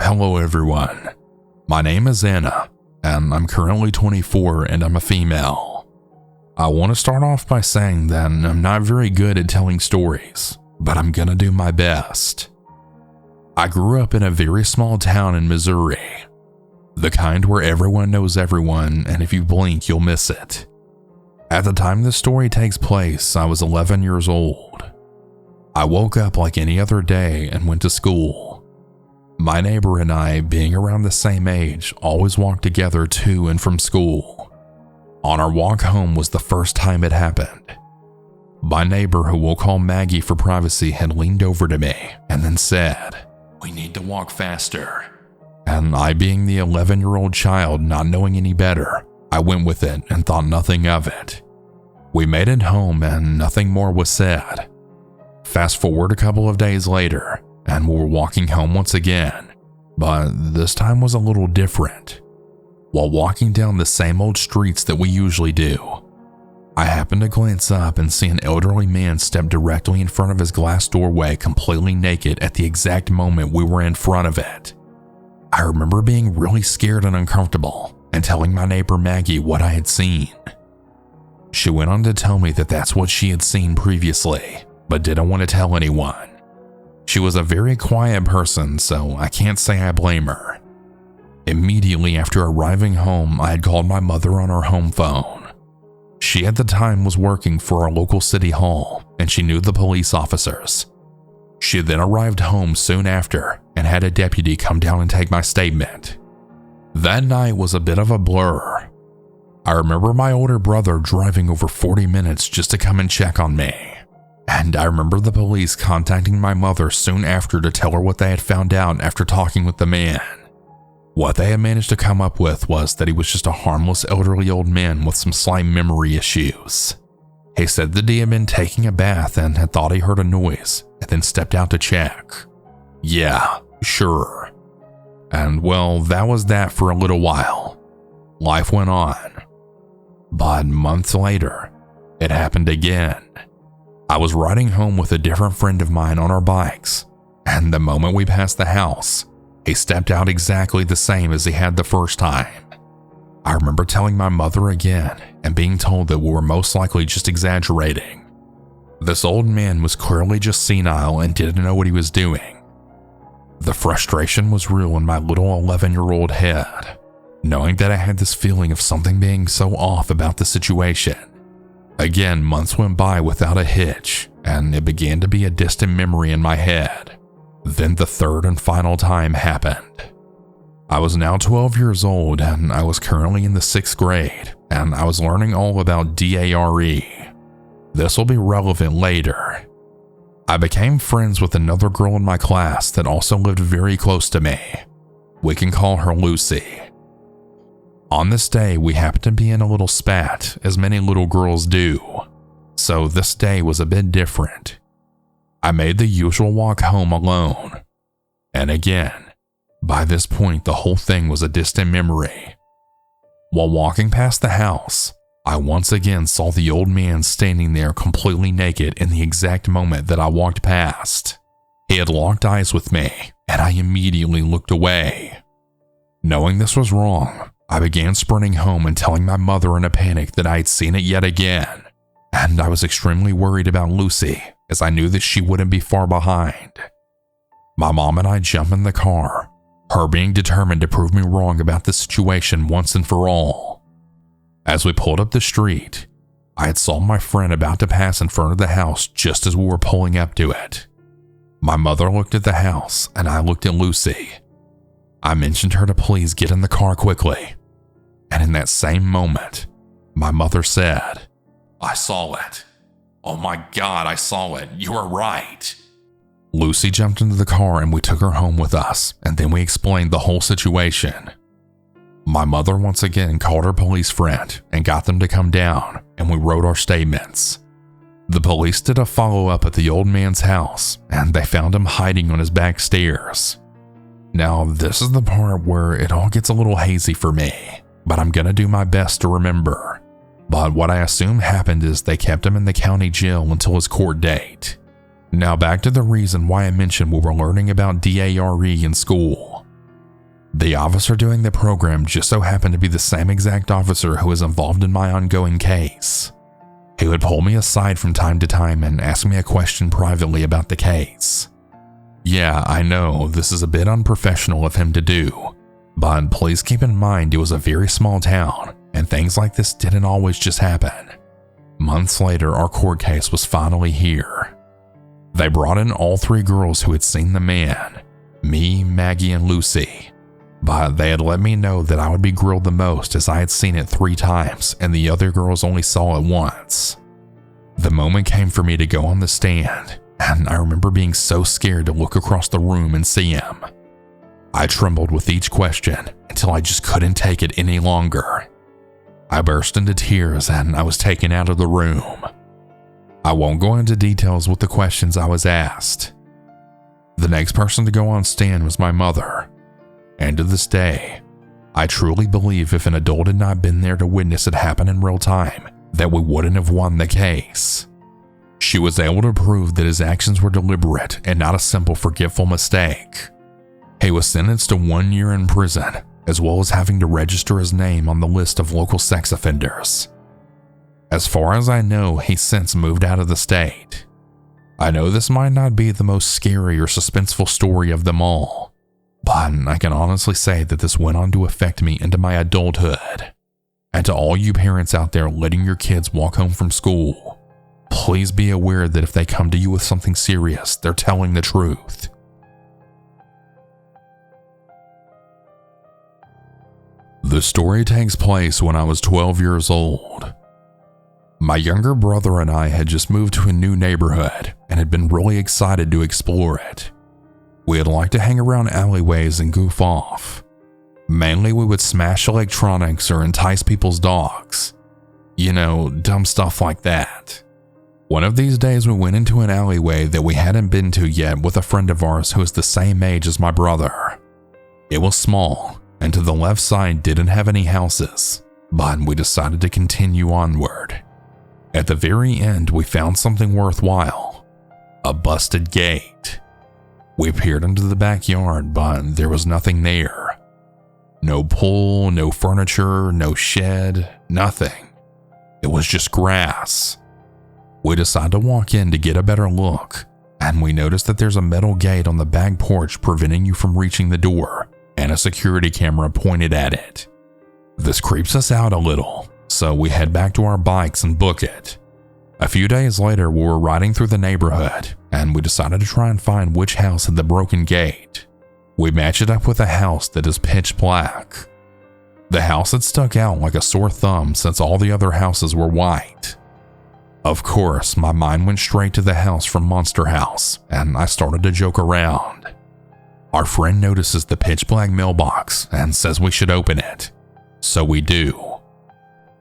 Hello everyone. My name is Anna, and I'm currently 24 and I'm a female. I want to start off by saying that I'm not very good at telling stories, but I'm gonna do my best. I grew up in a very small town in Missouri. The kind where everyone knows everyone, and if you blink, you'll miss it. At the time this story takes place, I was 11 years old. I woke up like any other day and went to school. My neighbor and I, being around the same age, always walked together to and from school. On our walk home was the first time it happened. My neighbor, who we'll call Maggie for privacy, had leaned over to me and then said, "We need to walk faster." And I, being the 11-year-old child not knowing any better, I went with it and thought nothing of it. We made it home and nothing more was said. Fast forward a couple of days later, and we were walking home once again, but this time was a little different. While walking down the same old streets that we usually do, I happened to glance up and see an elderly man step directly in front of his glass doorway completely naked at the exact moment we were in front of it. I remember being really scared and uncomfortable and telling my neighbor Maggie what I had seen. She went on to tell me that that's what she had seen previously, but didn't want to tell anyone. She was a very quiet person, so I can't say I blame her. Immediately after arriving home, I had called my mother on her home phone. She at the time was working for our local city hall, and she knew the police officers. She then arrived home soon after and had a deputy come down and take my statement. That night was a bit of a blur. I remember my older brother driving over 40 minutes just to come and check on me. And I remember the police contacting my mother soon after to tell her what they had found out after talking with the man. What they had managed to come up with was that he was just a harmless elderly old man with some slight memory issues. He said that he had been taking a bath and had thought he heard a noise and then stepped out to check. Yeah, sure. And well, that was that for a little while. Life went on. But months later, it happened again. I was riding home with a different friend of mine on our bikes, and the moment we passed the house, he stepped out exactly the same as he had the first time. I remember telling my mother again and being told that we were most likely just exaggerating. This old man was clearly just senile and didn't know what he was doing. The frustration was real in my little 11-year-old head, knowing that I had this feeling of something being so off about the situation. Again, months went by without a hitch, and it began to be a distant memory in my head. Then the third and final time happened. I was now 12 years old, and I was currently in the 6th grade, and I was learning all about DARE. This will be relevant later. I became friends with another girl in my class that also lived very close to me. We can call her Lucy. On this day, we happened to be in a little spat, as many little girls do. So this day was a bit different. I made the usual walk home alone. And again, by this point, the whole thing was a distant memory. While walking past the house, I once again saw the old man standing there completely naked in the exact moment that I walked past. He had locked eyes with me, and I immediately looked away. Knowing this was wrong, I began sprinting home and telling my mother in a panic that I had seen it yet again, and I was extremely worried about Lucy as I knew that she wouldn't be far behind. My mom and I jumped in the car, her being determined to prove me wrong about the situation once and for all. As we pulled up the street, I had saw my friend about to pass in front of the house just as we were pulling up to it. My mother looked at the house and I looked at Lucy. I mentioned her to please get in the car quickly, and in that same moment, my mother said, "I saw it. Oh my God, I saw it. You are right." Lucy jumped into the car and we took her home with us, and then we explained the whole situation. My mother once again called her police friend and got them to come down, and we wrote our statements. The police did a follow-up at the old man's house, and they found him hiding on his back stairs. Now, this is the part where it all gets a little hazy for me, but I'm gonna do my best to remember. But what I assume happened is they kept him in the county jail until his court date. Now back to the reason why I mentioned we were learning about DARE in school. The officer doing the program just so happened to be the same exact officer who was involved in my ongoing case. He would pull me aside from time to time and ask me a question privately about the case. Yeah, I know this is a bit unprofessional of him to do, but please keep in mind it was a very small town and things like this didn't always just happen. Months later, our court case was finally here. They brought in all 3 girls who had seen the man, me, Maggie, and Lucy, but they had let me know that I would be grilled the most as I had seen it 3 times and the other girls only saw it once. The moment came for me to go on the stand, and I remember being so scared to look across the room and see him. I trembled with each question until I just couldn't take it any longer. I burst into tears and I was taken out of the room. I won't go into details with the questions I was asked. The next person to go on stand was my mother, and to this day, I truly believe if an adult had not been there to witness it happen in real time, that we wouldn't have won the case. She was able to prove that his actions were deliberate and not a simple forgetful mistake. He was sentenced to 1 year in prison, as well as having to register his name on the list of local sex offenders. As far as I know, he's since moved out of the state. I know this might not be the most scary or suspenseful story of them all, but I can honestly say that this went on to affect me into my adulthood. And to all you parents out there letting your kids walk home from school, please be aware that if they come to you with something serious, they're telling the truth. The story takes place when I was 12 years old. My younger brother and I had just moved to a new neighborhood and had been really excited to explore it. We had liked to hang around alleyways and goof off. Mainly we would smash electronics or entice people's dogs. You know, dumb stuff like that. One of these days we went into an alleyway that we hadn't been to yet with a friend of ours who was the same age as my brother. It was small, and to the left side didn't have any houses, but we decided to continue onward. At the very end, we found something worthwhile, a busted gate. We peered into the backyard, but there was nothing there. No pool, no furniture, no shed, nothing. It was just grass. We decided to walk in to get a better look, and we noticed that there's a metal gate on the back porch preventing you from reaching the door, and a security camera pointed at it. This creeps us out a little, so we head back to our bikes and book it. A few days later, we were riding through the neighborhood, and we decided to try and find which house had the broken gate. We match it up with a house that is pitch black. The house had stuck out like a sore thumb since all the other houses were white. Of course, my mind went straight to the house from Monster House, and I started to joke around. Our friend notices the pitch black mailbox and says we should open it. So we do.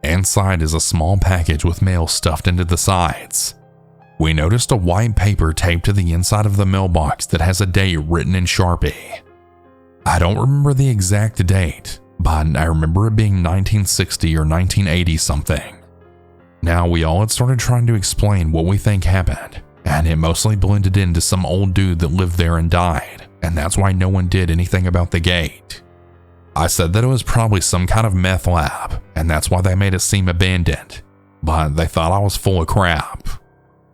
Inside is a small package with mail stuffed into the sides. We noticed a white paper taped to the inside of the mailbox that has a date written in Sharpie. I don't remember the exact date, but I remember it being 1960 or 1980 something. Now, we all had started trying to explain what we think happened, and it mostly blended into some old dude that lived there and died, and that's why no one did anything about the gate. I said that it was probably some kind of meth lab, and that's why they made it seem abandoned, but they thought I was full of crap.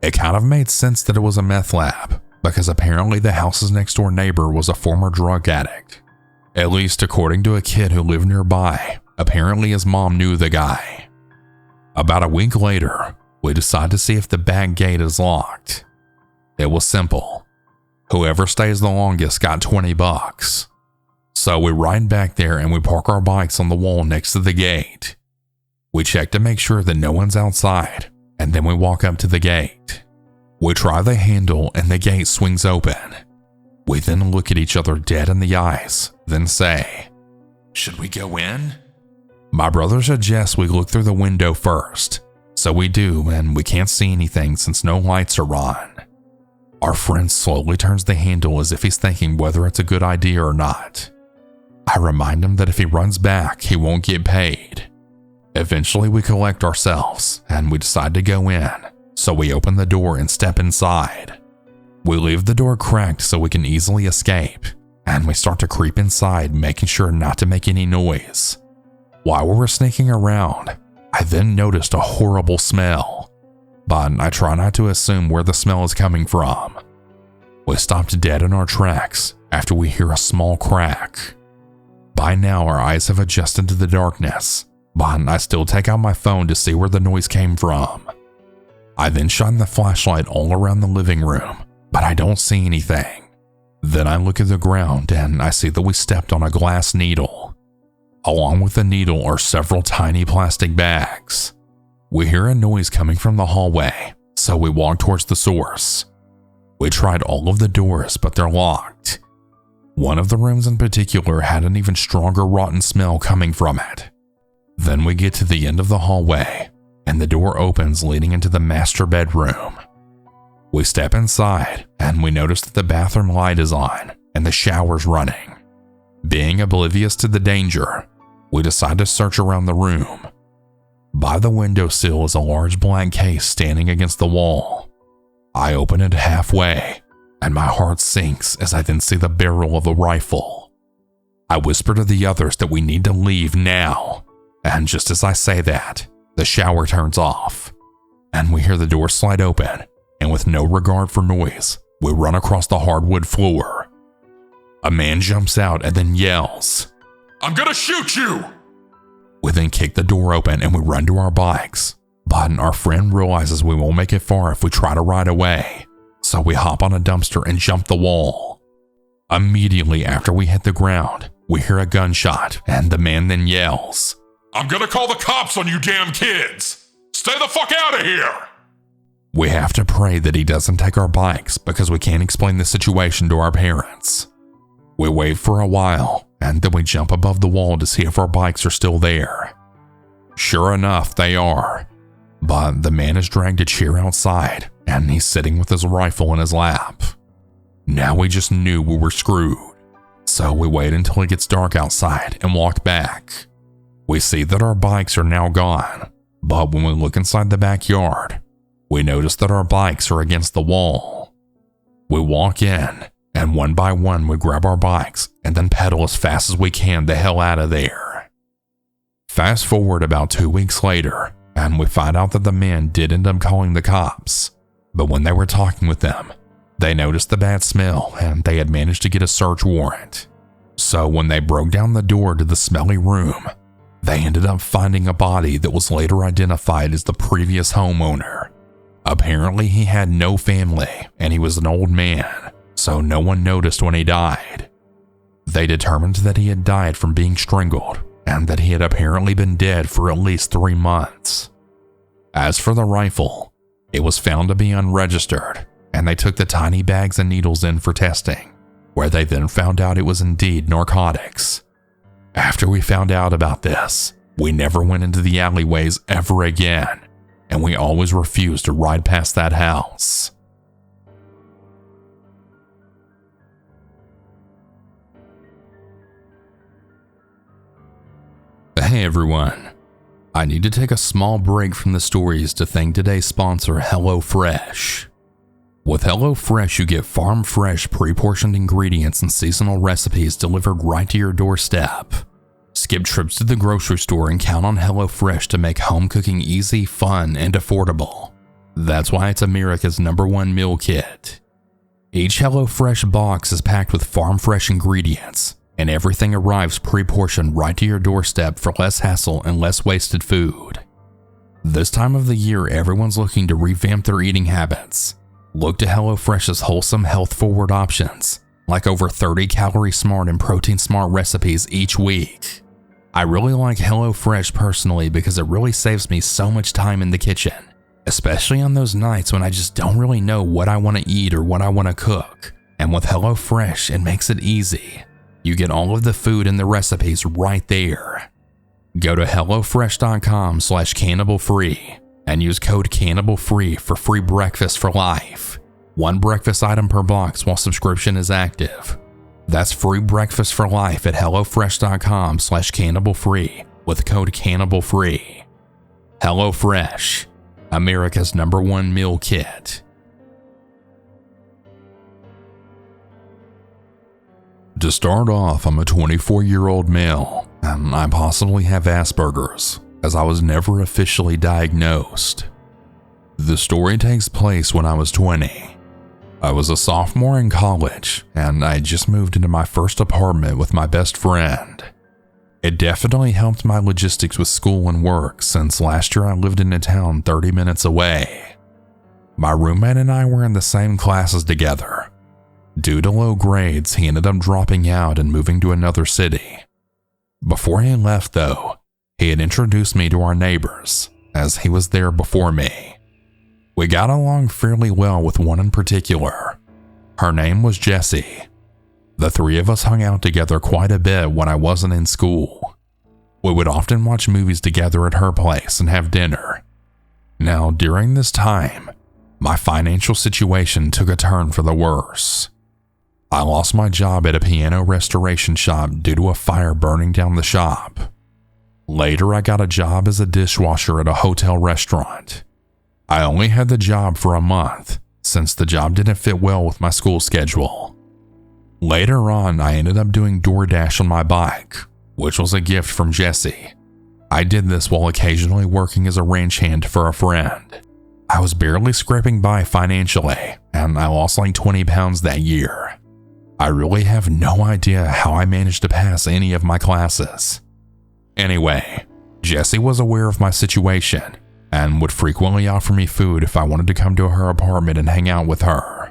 It kind of made sense that it was a meth lab, because apparently the house's next door neighbor was a former drug addict. At least according to a kid who lived nearby, apparently his mom knew the guy. About a week later, we decide to see if the back gate is locked. It was simple. Whoever stays the longest got $20. So we ride back there and we park our bikes on the wall next to the gate. We check to make sure that no one's outside, and then we walk up to the gate. We try the handle and the gate swings open. We then look at each other dead in the eyes, then say, "Should we go in?" My brother suggests we look through the window first, so we do, and we can't see anything since no lights are on. Our friend slowly turns the handle as if he's thinking whether it's a good idea or not. I remind him that if he runs back, he won't get paid. Eventually we collect ourselves, and we decide to go in, so we open the door and step inside. We leave the door cracked so we can easily escape, and we start to creep inside, making sure not to make any noise. While we were sneaking around, I then noticed a horrible smell, but I try not to assume where the smell is coming from. We stopped dead in our tracks after we hear a small crack. By now, our eyes have adjusted to the darkness, but I still take out my phone to see where the noise came from. I then shine the flashlight all around the living room, but I don't see anything. Then I look at the ground and I see that we stepped on a glass needle. Along with the needle are several tiny plastic bags. We hear a noise coming from the hallway, so we walk towards the source. We tried all of the doors, but they're locked. One of the rooms in particular had an even stronger rotten smell coming from it. Then we get to the end of the hallway, and the door opens leading into the master bedroom. We step inside, and we notice that the bathroom light is on and the shower's running. Being oblivious to the danger, we decide to search around the room. By the windowsill is a large black case standing against the wall. I open it halfway, and my heart sinks as I then see the barrel of a rifle. I whisper to the others that we need to leave now, and just as I say that, the shower turns off, and we hear the door slide open, and with no regard for noise, we run across the hardwood floor. A man jumps out and then yells, "I'm gonna shoot you!" We then kick the door open and we run to our bikes, but our friend realizes we won't make it far if we try to ride away, so we hop on a dumpster and jump the wall. Immediately after we hit the ground, we hear a gunshot and the man then yells, "I'm gonna call the cops on you damn kids! Stay the fuck out of here!" We have to pray that he doesn't take our bikes because we can't explain the situation to our parents. We wait for a while, and then we jump above the wall to see if our bikes are still there. Sure enough, they are, but the man has dragged a chair outside, and he's sitting with his rifle in his lap. Now we just knew we were screwed, so we wait until it gets dark outside and walk back. We see that our bikes are now gone, but when we look inside the backyard, we notice that our bikes are against the wall. We walk in, and one by one we grab our bikes and then pedal as fast as we can the hell out of there. Fast forward about 2 weeks later, and we find out that the men did end up calling the cops, but when they were talking with them, they noticed the bad smell and they had managed to get a search warrant. So when they broke down the door to the smelly room, they ended up finding a body that was later identified as the previous homeowner. Apparently he had no family and he was an old man, so no one noticed when he died. They determined that he had died from being strangled and that he had apparently been dead for at least 3 months. As for the rifle, it was found to be unregistered, and they took the tiny bags and needles in for testing, where they then found out it was indeed narcotics. After we found out about this, we never went into the alleyways ever again, and we always refused to ride past that house. Hey everyone, I need to take a small break from the stories to thank today's sponsor, HelloFresh. With HelloFresh, you get farm-fresh, pre-portioned ingredients and seasonal recipes delivered right to your doorstep. Skip trips to the grocery store and count on HelloFresh to make home cooking easy, fun, and affordable. That's why it's America's #1 meal kit. Each HelloFresh box is packed with farm-fresh ingredients, and everything arrives pre-portioned right to your doorstep for less hassle and less wasted food. This time of the year, everyone's looking to revamp their eating habits. Look to HelloFresh's wholesome, health-forward options, like over 30 calorie-smart and protein-smart recipes each week. I really like HelloFresh personally because it really saves me so much time in the kitchen, especially on those nights when I just don't really know what I want to eat or what I want to cook. And with HelloFresh, it makes it easy. You get all of the food and the recipes right there. Go to HelloFresh.com/CannibalFree and use code CannibalFree for free breakfast for life. 1 breakfast item per box while subscription is active. That's free breakfast for life at HelloFresh.com/CannibalFree with code CannibalFree. HelloFresh, America's #1 meal kit. To start off, I'm a 24-year-old male, and I possibly have Asperger's, as I was never officially diagnosed. The story takes place when I was 20. I was a sophomore in college, and I just moved into my first apartment with my best friend. It definitely helped my logistics with school and work, since last year I lived in a town 30 minutes away. My roommate and I were in the same classes together. Due to low grades, he ended up dropping out and moving to another city. Before he left, though, he had introduced me to our neighbors, as he was there before me. We got along fairly well with one in particular. Her name was Jessie. The three of us hung out together quite a bit when I wasn't in school. We would often watch movies together at her place and have dinner. Now, during this time, my financial situation took a turn for the worse. I lost my job at a piano restoration shop due to a fire burning down the shop. Later, I got a job as a dishwasher at a hotel restaurant. I only had the job for a month, since the job didn't fit well with my school schedule. Later on, I ended up doing DoorDash on my bike, which was a gift from Jessie. I did this while occasionally working as a ranch hand for a friend. I was barely scraping by financially, and I lost like 20 pounds that year. I really have no idea how I managed to pass any of my classes. Anyway, Jessie was aware of my situation and would frequently offer me food if I wanted to come to her apartment and hang out with her.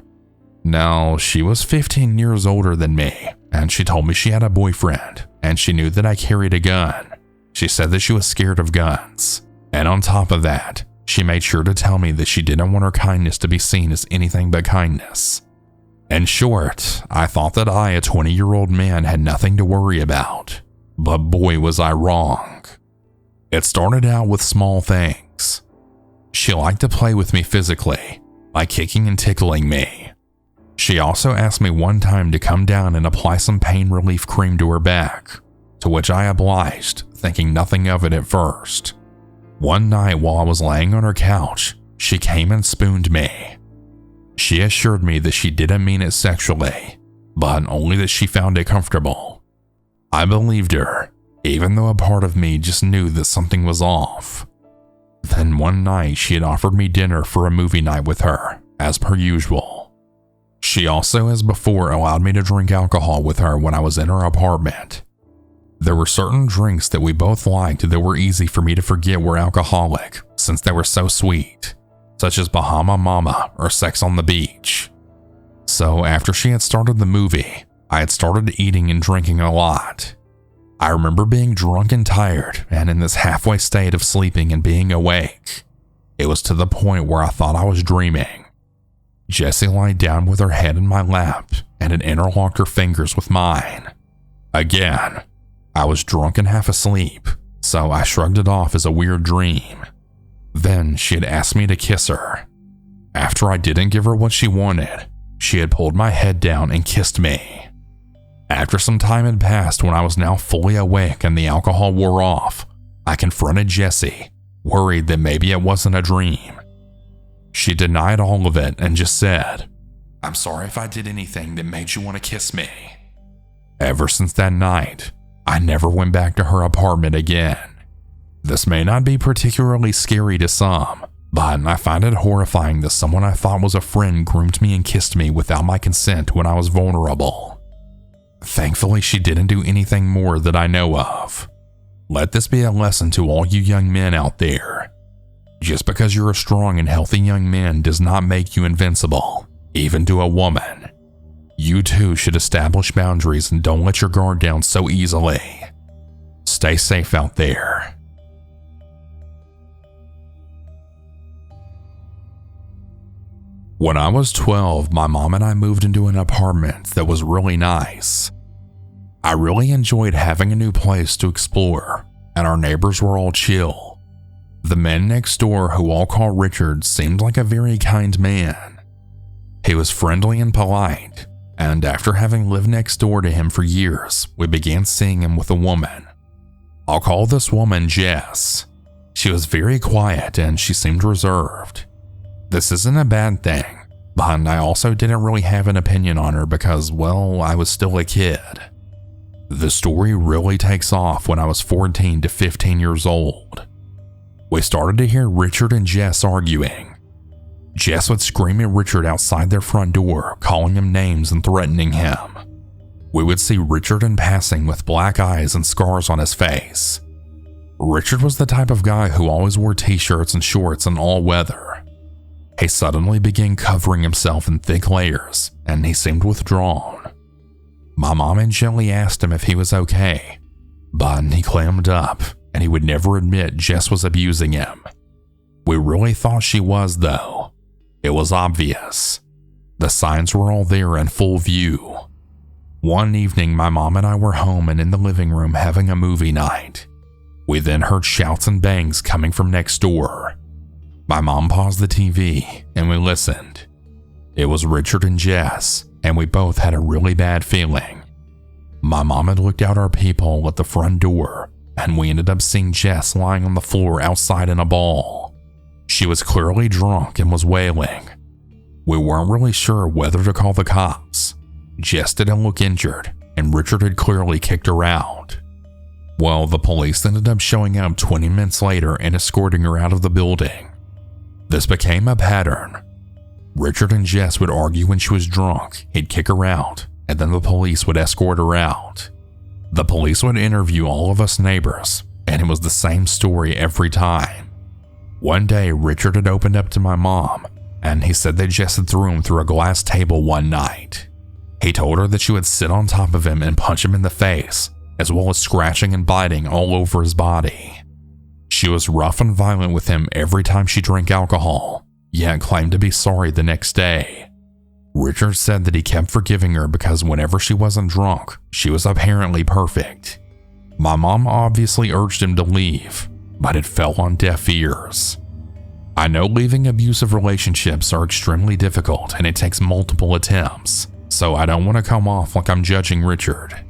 Now, she was 15 years older than me, and she told me she had a boyfriend, and she knew that I carried a gun. She said that she was scared of guns, and on top of that, she made sure to tell me that she didn't want her kindness to be seen as anything but kindness. In short, I thought that I, a 20-year-old man, had nothing to worry about, but boy was I wrong. It started out with small things. She liked to play with me physically, by kicking and tickling me. She also asked me one time to come down and apply some pain relief cream to her back, to which I obliged, thinking nothing of it at first. One night while I was laying on her couch, she came and spooned me. She assured me that she didn't mean it sexually, but only that she found it comfortable. I believed her, even though a part of me just knew that something was off. Then one night she had offered me dinner for a movie night with her, as per usual. She also, as before, allowed me to drink alcohol with her when I was in her apartment. There were certain drinks that we both liked that were easy for me to forget were alcoholic, since they were so sweet, such as Bahama Mama or Sex on the Beach. So after she had started the movie, I had started eating and drinking a lot. I remember being drunk and tired and in this halfway state of sleeping and being awake. It was to the point where I thought I was dreaming. Jessie lied down with her head in my lap and had interlocked her fingers with mine. Again, I was drunk and half asleep, so I shrugged it off as a weird dream. Then she had asked me to kiss her. After I didn't give her what she wanted, she had pulled my head down and kissed me. After some time had passed when I was now fully awake and the alcohol wore off, I confronted Jessie, worried that maybe it wasn't a dream. She denied all of it and just said, "I'm sorry if I did anything that made you want to kiss me." Ever since that night, I never went back to her apartment again. This may not be particularly scary to some, but I find it horrifying that someone I thought was a friend groomed me and kissed me without my consent when I was vulnerable. Thankfully, she didn't do anything more that I know of. Let this be a lesson to all you young men out there. Just because you're a strong and healthy young man does not make you invincible, even to a woman. You too should establish boundaries and don't let your guard down so easily. Stay safe out there. When I was 12, my mom and I moved into an apartment that was really nice. I really enjoyed having a new place to explore, and our neighbors were all chill. The man next door, who I'll call Richard, seemed like a very kind man. He was friendly and polite, and after having lived next door to him for years, we began seeing him with a woman. I'll call this woman Jess. She was very quiet and she seemed reserved. This isn't a bad thing, But I also didn't really have an opinion on her because, well, I was still a kid. The story really takes off when I was 14 to 15 years old. We started to hear Richard and Jess arguing. Jess would scream at Richard outside their front door, calling him names and threatening him. We would see Richard in passing with black eyes and scars on his face. Richard was the type of guy who always wore t-shirts and shorts in all weather. He suddenly began covering himself in thick layers, and he seemed withdrawn. My mom gently asked him if he was okay, but he clammed up, and he would never admit Jess was abusing him. We really thought she was, though. It was obvious. The signs were all there in full view. One evening, my mom and I were home and in the living room having a movie night. We then heard shouts and bangs coming from next door. My mom paused the TV and we listened. It was Richard and Jess, and we both had a really bad feeling. My mom had looked out our peephole at the front door, and we ended up seeing Jess lying on the floor outside in a ball. She was clearly drunk and was wailing. We weren't really sure whether to call the cops. Jess didn't look injured, and Richard had clearly kicked her out. Well, the police ended up showing up 20 minutes later and escorting her out of the building. This became a pattern. Richard and Jess would argue when she was drunk, he'd kick her out, and then the police would escort her out. The police would interview all of us neighbors, and it was the same story every time. One day, Richard had opened up to my mom, and he said that Jess had threw him through a glass table one night. He told her that she would sit on top of him and punch him in the face, as well as scratching and biting all over his body. She was rough and violent with him every time she drank alcohol, yet claimed to be sorry the next day. Richard said that he kept forgiving her because whenever she wasn't drunk, she was apparently perfect. My mom obviously urged him to leave, but it fell on deaf ears. I know leaving abusive relationships are extremely difficult and it takes multiple attempts, so I don't want to come off like I'm judging Richard.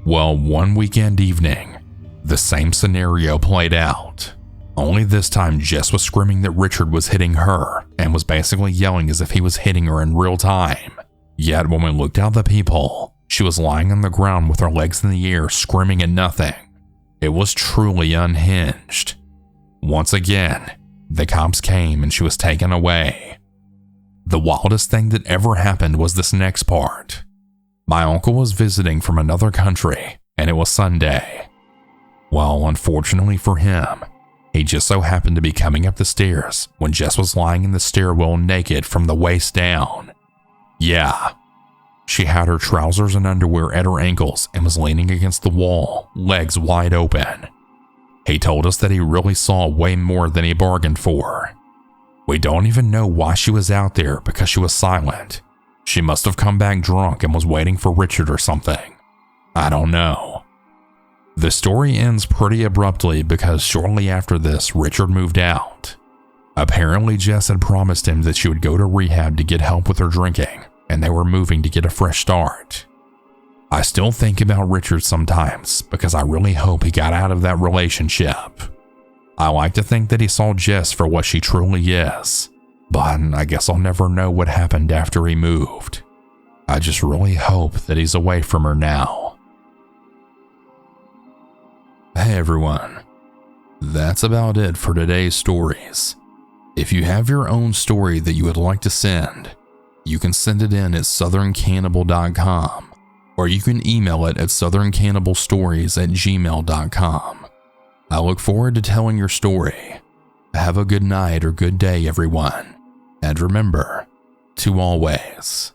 Well, one weekend evening, the same scenario played out. Only this time Jess was screaming that Richard was hitting her and was basically yelling as if he was hitting her in real time. Yet when we looked out the peephole, she was lying on the ground with her legs in the air screaming at nothing. It was truly unhinged. Once again, the cops came and she was taken away. The wildest thing that ever happened was this next part. My uncle was visiting from another country and it was Sunday. Well, unfortunately for him, he just so happened to be coming up the stairs when Jess was lying in the stairwell naked from the waist down. Yeah, she had her trousers and underwear at her ankles and was leaning against the wall, legs wide open. He told us that he really saw way more than he bargained for. We don't even know why she was out there because she was silent. She must have come back drunk and was waiting for Richard or something. I don't know. The story ends pretty abruptly because shortly after this, Richard moved out. Apparently, Jess had promised him that she would go to rehab to get help with her drinking, and they were moving to get a fresh start. I still think about Richard sometimes because I really hope he got out of that relationship. I like to think that he saw Jess for what she truly is, but I guess I'll never know what happened after he moved. I just really hope that he's away from her now. Hey everyone, that's about it for today's stories. If you have your own story that you would like to send, you can send it in at southerncannibal.com, or you can email it at southerncannibalstories@gmail.com. I look forward to telling your story. Have a good night or good day, everyone, and remember to always